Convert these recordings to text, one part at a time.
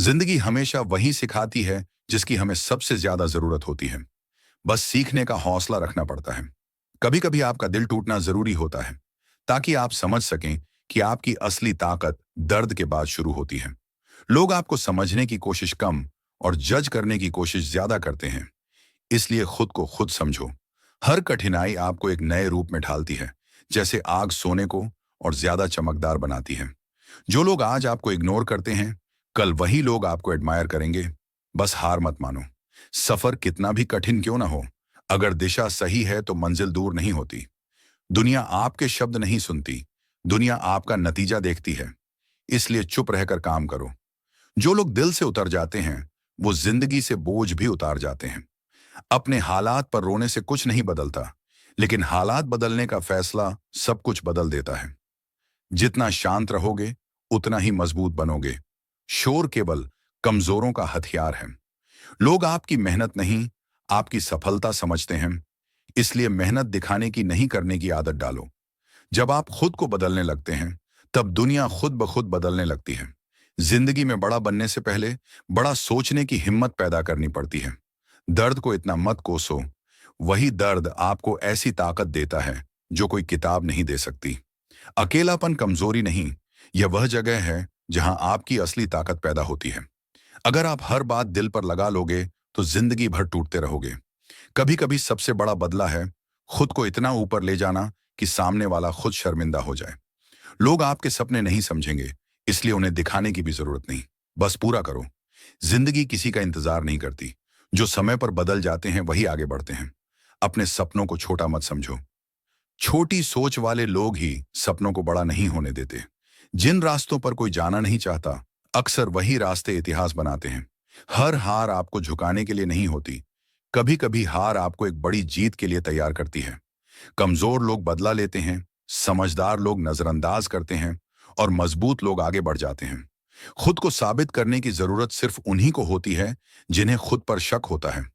जिंदगी हमेशा वही सिखाती है जिसकी हमें सबसे ज्यादा जरूरत होती है। बस सीखने का हौसला रखना पड़ता है। कभी कभी आपका दिल टूटना जरूरी होता है ताकि आप समझ सकें कि आपकी असली ताकत दर्द के बाद शुरू होती है। लोग आपको समझने की कोशिश कम और जज करने की कोशिश ज्यादा करते हैं। इसलिए खुद को खुद समझो। हर कठिनाई आपको एक नए रूप में ढालती है, जैसे आग सोने को और ज्यादा चमकदार बनाती है। जो लोग आज आपको इग्नोर करते हैं, कल वही लोग आपको एडमायर करेंगे। बस हार मत मानो। सफर कितना भी कठिन क्यों ना हो, अगर दिशा सही है तो मंजिल दूर नहीं होती। दुनिया आपके शब्द नहीं सुनती, दुनिया आपका नतीजा देखती है। इसलिए चुप रहकर काम करो। जो लोग दिल से उतर जाते हैं, वो जिंदगी से बोझ भी उतार जाते हैं। अपने हालात पर रोने से कुछ नहीं बदलता, लेकिन हालात बदलने का फैसला सब कुछ बदल देता है। जितना शांत रहोगे, उतना ही मजबूत बनोगे। शोर केवल कमजोरों का हथियार है। लोग आपकी मेहनत नहीं, आपकी सफलता समझते हैं। इसलिए मेहनत दिखाने की नहीं, करने की आदत डालो। जब आप खुद को बदलने लगते हैं, तब दुनिया खुद ब खुद बदलने लगती है। जिंदगी में बड़ा बनने से पहले बड़ा सोचने की हिम्मत पैदा करनी पड़ती है। दर्द को इतना मत कोसो। वही दर्द आपको ऐसी ताकत देता है जो कोई किताब नहीं दे सकती। अकेलापन कमजोरी नहीं, यह वह जगह है जहां आपकी असली ताकत पैदा होती है। अगर आप हर बात दिल पर लगा लोगे तो जिंदगी भर टूटते रहोगे। कभी कभी सबसे बड़ा बदला है खुद को इतना ऊपर ले जाना कि सामने वाला खुद शर्मिंदा हो जाए। लोग आपके सपने नहीं समझेंगे, इसलिए उन्हें दिखाने की भी जरूरत नहीं। बस पूरा करो। जिंदगी किसी का इंतजार नहीं करती। जो समय पर बदल जाते हैं वही आगे बढ़ते हैं। अपने सपनों को छोटा मत समझो। छोटी सोच वाले लोग ही सपनों को बड़ा नहीं होने देते। जिन रास्तों पर कोई जाना नहीं चाहता, अक्सर वही रास्ते इतिहास बनाते हैं। हर हार आपको झुकाने के लिए नहीं होती। कभी कभी हार आपको एक बड़ी जीत के लिए तैयार करती है। कमजोर लोग बदला लेते हैं, समझदार लोग नजरअंदाज करते हैं और मजबूत लोग आगे बढ़ जाते हैं। खुद को साबित करने की जरूरत सिर्फ उन्हीं को होती है जिन्हें खुद पर शक होता है।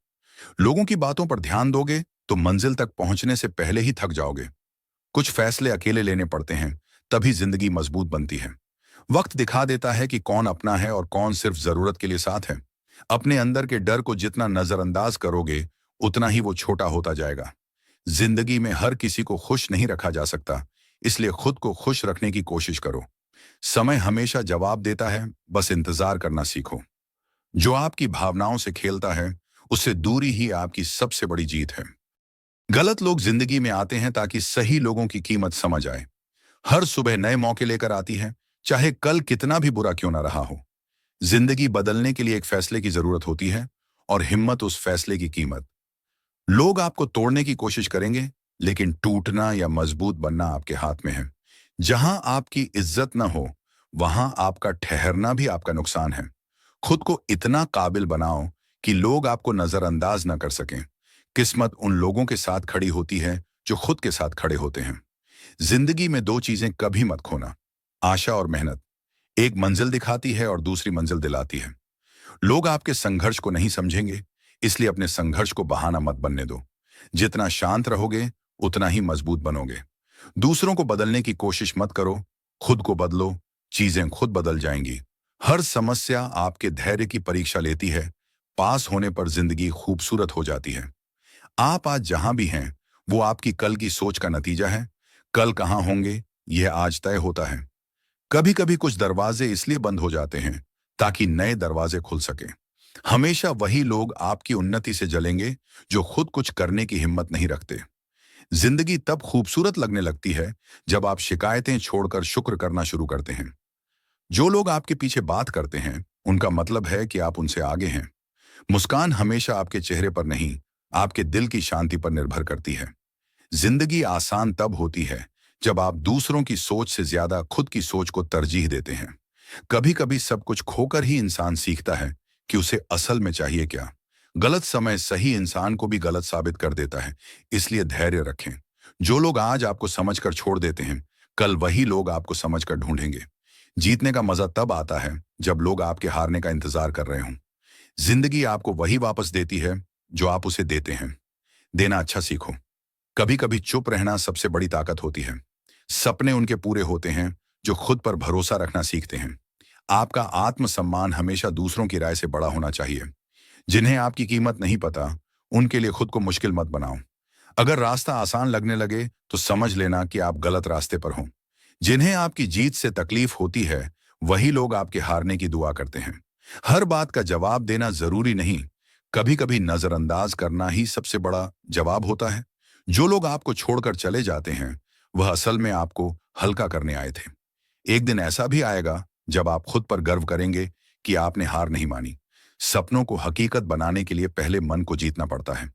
लोगों की बातों पर ध्यान दोगे तो मंजिल तक पहुंचने से पहले ही थक जाओगे। कुछ फैसले अकेले लेने पड़ते हैं, तभी जिंदगी मजबूत बनती है। वक्त दिखा देता है कि कौन अपना है और कौन सिर्फ जरूरत के लिए साथ है। अपने अंदर के डर को जितना नजरअंदाज करोगे, उतना ही वो छोटा होता जाएगा। जिंदगी में हर किसी को खुश नहीं रखा जा सकता, इसलिए खुद को खुश रखने की कोशिश करो। समय हमेशा जवाब देता है, बस इंतजार करना सीखो। जो आपकी भावनाओं से खेलता है, उससे दूरी ही आपकी सबसे बड़ी जीत है। गलत लोग जिंदगी में आते हैं ताकि सही लोगों की कीमत समझ आए। हर सुबह नए मौके लेकर आती है, चाहे कल कितना भी बुरा क्यों ना रहा हो। जिंदगी बदलने के लिए एक फैसले की जरूरत होती है और हिम्मत उस फैसले की कीमत। लोग आपको तोड़ने की कोशिश करेंगे, लेकिन टूटना या मजबूत बनना आपके हाथ में है। जहां आपकी इज्जत ना हो, वहां आपका ठहरना भी आपका नुकसान है। खुद को इतना काबिल बनाओ कि लोग आपको नजरअंदाज ना कर सकें। किस्मत उन लोगों के साथ खड़ी होती है जो खुद के साथ खड़े होते हैं। जिंदगी में दो चीजें कभी मत खोना, आशा और मेहनत। एक मंजिल दिखाती है और दूसरी मंजिल दिलाती है। लोग आपके संघर्ष को नहीं समझेंगे, इसलिए अपने संघर्ष को बहाना मत बनने दो। जितना शांत रहोगे, उतना ही मजबूत बनोगे। दूसरों को बदलने की कोशिश मत करो, खुद को बदलो। चीजें खुद बदल जाएंगी। हर समस्या आपके धैर्य की परीक्षा लेती है। पास होने पर जिंदगी खूबसूरत हो जाती है। आप आज जहां भी हैं, वो आपकी कल की सोच का नतीजा है। कल कहां होंगे, यह आज तय होता है। कभी कभी कुछ दरवाजे इसलिए बंद हो जाते हैं ताकि नए दरवाजे खुल सके। हमेशा वही लोग आपकी उन्नति से जलेंगे जो खुद कुछ करने की हिम्मत नहीं रखते। जिंदगी तब खूबसूरत लगने लगती है जब आप शिकायतें छोड़कर शुक्र करना शुरू करते हैं। जो लोग आपके पीछे बात करते हैं, उनका मतलब है कि आप उनसे आगे हैं। मुस्कान हमेशा आपके चेहरे पर नहीं, आपके दिल की शांति पर निर्भर करती है। जिंदगी आसान तब होती है जब आप दूसरों की सोच से ज्यादा खुद की सोच को तरजीह देते हैं। कभी कभी सब कुछ खोकर ही इंसान सीखता है कि उसे असल में चाहिए क्या। गलत समय सही इंसान को भी गलत साबित कर देता है, इसलिए धैर्य रखें। जो लोग आज आपको समझकर छोड़ देते हैं, कल वही लोग आपको समझकर ढूंढेंगे। जीतने का मजा तब आता है जब लोग आपके हारने का इंतजार कर रहे हों। जिंदगी आपको वही वापस देती है जो आप उसे देते हैं। देना अच्छा सीखो। कभी कभी चुप रहना सबसे बड़ी ताकत होती है। सपने उनके पूरे होते हैं जो खुद पर भरोसा रखना सीखते हैं। आपका आत्मसम्मान हमेशा दूसरों की राय से बड़ा होना चाहिए। जिन्हें आपकी कीमत नहीं पता, उनके लिए खुद को मुश्किल मत बनाओ। अगर रास्ता आसान लगने लगे तो समझ लेना कि आप गलत रास्ते पर हो। जिन्हें आपकी जीत से तकलीफ होती है, वही लोग आपके हारने की दुआ करते हैं। हर बात का जवाब देना जरूरी नहीं, कभी कभी नजरअंदाज करना ही सबसे बड़ा जवाब होता है। जो लोग आपको छोड़कर चले जाते हैं, वह असल में आपको हल्का करने आए थे। एक दिन ऐसा भी आएगा जब आप खुद पर गर्व करेंगे कि आपने हार नहीं मानी। सपनों को हकीकत बनाने के लिए पहले मन को जीतना पड़ता है।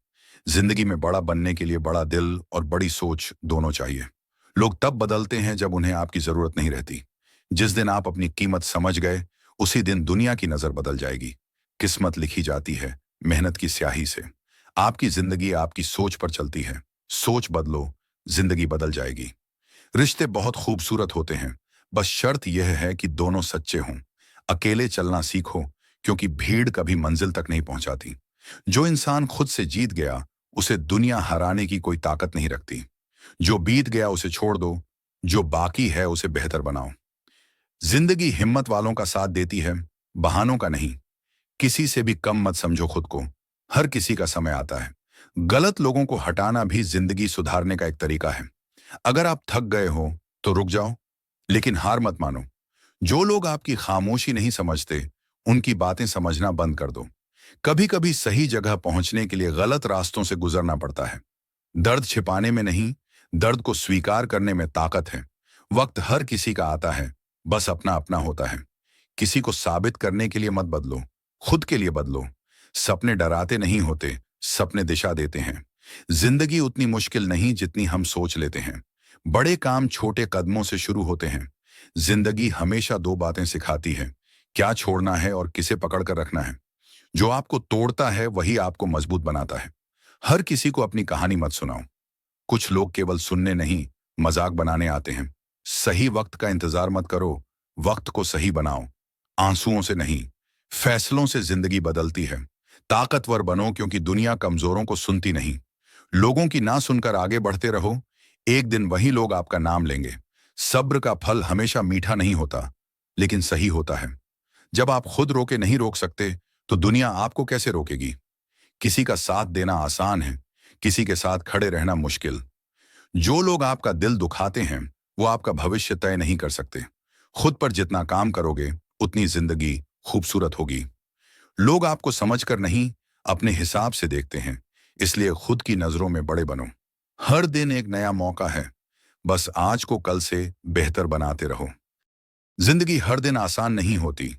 जिंदगी में बड़ा बनने के लिए बड़ा दिल और बड़ी सोच दोनों चाहिए। लोग तब बदलते हैं जब उन्हें आपकी जरूरत नहीं रहती। जिस दिन आप अपनी कीमत समझ गए, उसी दिन दुनिया की नजर बदल जाएगी। किस्मत लिखी जाती है मेहनत की स्याही से। आपकी जिंदगी आपकी सोच पर चलती है। सोच बदलो, जिंदगी बदल जाएगी। रिश्ते बहुत खूबसूरत होते हैं, बस शर्त यह है कि दोनों सच्चे हों। अकेले चलना सीखो, क्योंकि भीड़ कभी मंजिल तक नहीं पहुंचाती। जो इंसान खुद से जीत गया, उसे दुनिया हराने की कोई ताकत नहीं रखती। जो बीत गया उसे छोड़ दो, जो बाकी है उसे बेहतर बनाओ। जिंदगी हिम्मत वालों का साथ देती है, बहानों का नहीं। किसी से भी कम मत समझो खुद को। हर किसी का समय आता है। गलत लोगों को हटाना भी जिंदगी सुधारने का एक तरीका है। अगर आप थक गए हो तो रुक जाओ, लेकिन हार मत मानो। जो लोग आपकी खामोशी नहीं समझते, उनकी बातें समझना बंद कर दो। कभी कभी सही जगह पहुंचने के लिए गलत रास्तों से गुजरना पड़ता है। दर्द छिपाने में नहीं, दर्द को स्वीकार करने में ताकत है। वक्त हर किसी का आता है, बस अपना अपना होता है। किसी को साबित करने के लिए मत बदलो, खुद के लिए बदलो। सपने डराते नहीं होते, सपने दिशा देते हैं। जिंदगी उतनी मुश्किल नहीं जितनी हम सोच लेते हैं। बड़े काम छोटे कदमों से शुरू होते हैं। जिंदगी हमेशा दो बातें सिखाती है, क्या छोड़ना है और किसे पकड़ कर रखना है। जो आपको तोड़ता है वही आपको मजबूत बनाता है। हर किसी को अपनी कहानी मत सुनाओ। कुछ लोग केवल सुनने नहीं, मजाक बनाने आते हैं। सही वक्त का इंतजार मत करो, वक्त को सही बनाओ। आंसुओं से नहीं, फैसलों से जिंदगी बदलती है। ताकतवर बनो, क्योंकि दुनिया कमजोरों को सुनती नहीं। लोगों की ना सुनकर आगे बढ़ते रहो, एक दिन वही लोग आपका नाम लेंगे। सब्र का फल हमेशा मीठा नहीं होता, लेकिन सही होता है। जब आप खुद रोके नहीं रोक सकते, तो दुनिया आपको कैसे रोकेगी। किसी का साथ देना आसान है, किसी के साथ खड़े रहना मुश्किल। जो लोग आपका दिल दुखाते हैं, वो आपका भविष्य तय नहीं कर सकते। खुद पर जितना काम करोगे, उतनी जिंदगी खूबसूरत होगी। लोग आपको समझकर नहीं, अपने हिसाब से देखते हैं, इसलिए खुद की नजरों में बड़े बनो। हर दिन एक नया मौका है, बस आज को कल से बेहतर बनाते रहो। जिंदगी हर दिन आसान नहीं होती,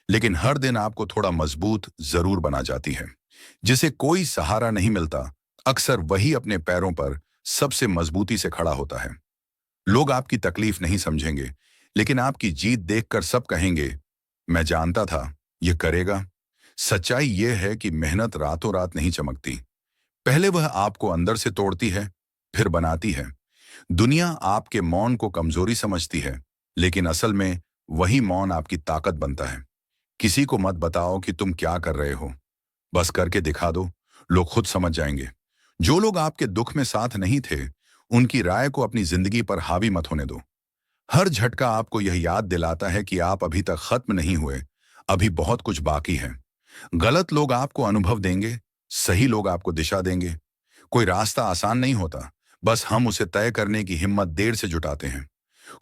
लेकिन हर दिन आपको थोड़ा मजबूत जरूर बना जाती है। जिसे कोई सहारा नहीं मिलता, अक्सर वही अपने पैरों पर सबसे मजबूती से खड़ा होता है। लोग आपकी तकलीफ नहीं समझेंगे, लेकिन आपकी जीत देखकर सब कहेंगे, मैं जानता था ये करेगा। सच्चाई यह है कि मेहनत रातों रात नहीं चमकती। पहले वह आपको अंदर से तोड़ती है, फिर बनाती है। दुनिया आपके मौन को कमजोरी समझती है, लेकिन असल में वही मौन आपकी ताकत बनता है। किसी को मत बताओ कि तुम क्या कर रहे हो, बस करके दिखा दो, लोग खुद समझ जाएंगे। जो लोग आपके दुख में साथ नहीं थे, उनकी राय को अपनी जिंदगी पर हावी मत होने दो। हर झटका आपको यह याद दिलाता है कि आप अभी तक खत्म नहीं हुए, अभी बहुत कुछ बाकी है। गलत लोग आपको अनुभव देंगे, सही लोग आपको दिशा देंगे। कोई रास्ता आसान नहीं होता, बस हम उसे तय करने की हिम्मत देर से जुटाते हैं।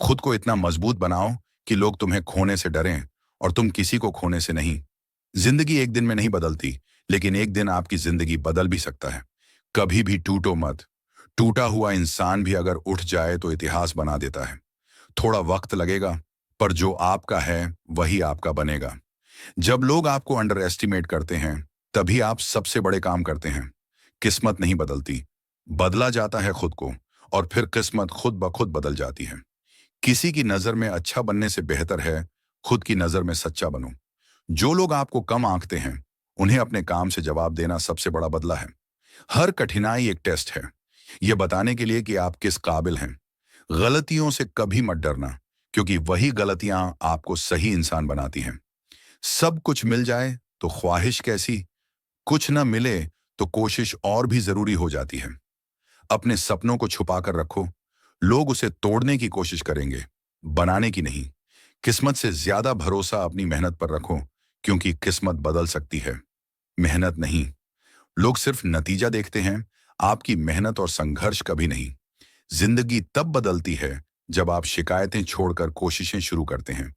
खुद को इतना मजबूत बनाओ कि लोग तुम्हें खोने से डरें, और तुम किसी को खोने से नहीं। जिंदगी एक दिन में नहीं बदलती, लेकिन एक दिन आपकी जिंदगी बदल भी सकता है। कभी भी टूटो मत। टूटा हुआ इंसान भी अगर उठ जाए तो इतिहास बना देता है। थोड़ा वक्त लगेगा, पर जो आपका है वही आपका बनेगा। जब लोग आपको अंडर एस्टिमेट करते हैं, तभी आप सबसे बड़े काम करते हैं। किस्मत नहीं बदलती, बदला जाता है खुद को, और फिर किस्मत खुद ब खुद बदल जाती है। किसी की नजर में अच्छा बनने से बेहतर है खुद की नजर में सच्चा बनो। जो लोग आपको कम आंकते हैं, उन्हें अपने काम से जवाब देना सबसे बड़ा बदला है। हर कठिनाई एक टेस्ट है, यह बताने के लिए कि आप किस काबिल हैं। गलतियों से कभी मत डरना, क्योंकि वही गलतियां आपको सही इंसान बनाती हैं। सब कुछ मिल जाए तो ख्वाहिश कैसी, कुछ न मिले तो कोशिश और भी जरूरी हो जाती है। अपने सपनों को छुपा कर रखो, लोग उसे तोड़ने की कोशिश करेंगे, बनाने की नहीं। किस्मत से ज्यादा भरोसा अपनी मेहनत पर रखो, क्योंकि किस्मत बदल सकती है, मेहनत नहीं। लोग सिर्फ नतीजा देखते हैं, आपकी मेहनत और संघर्ष कभी नहीं। जिंदगी तब बदलती है जब आप शिकायतें छोड़कर कोशिशें शुरू करते हैं।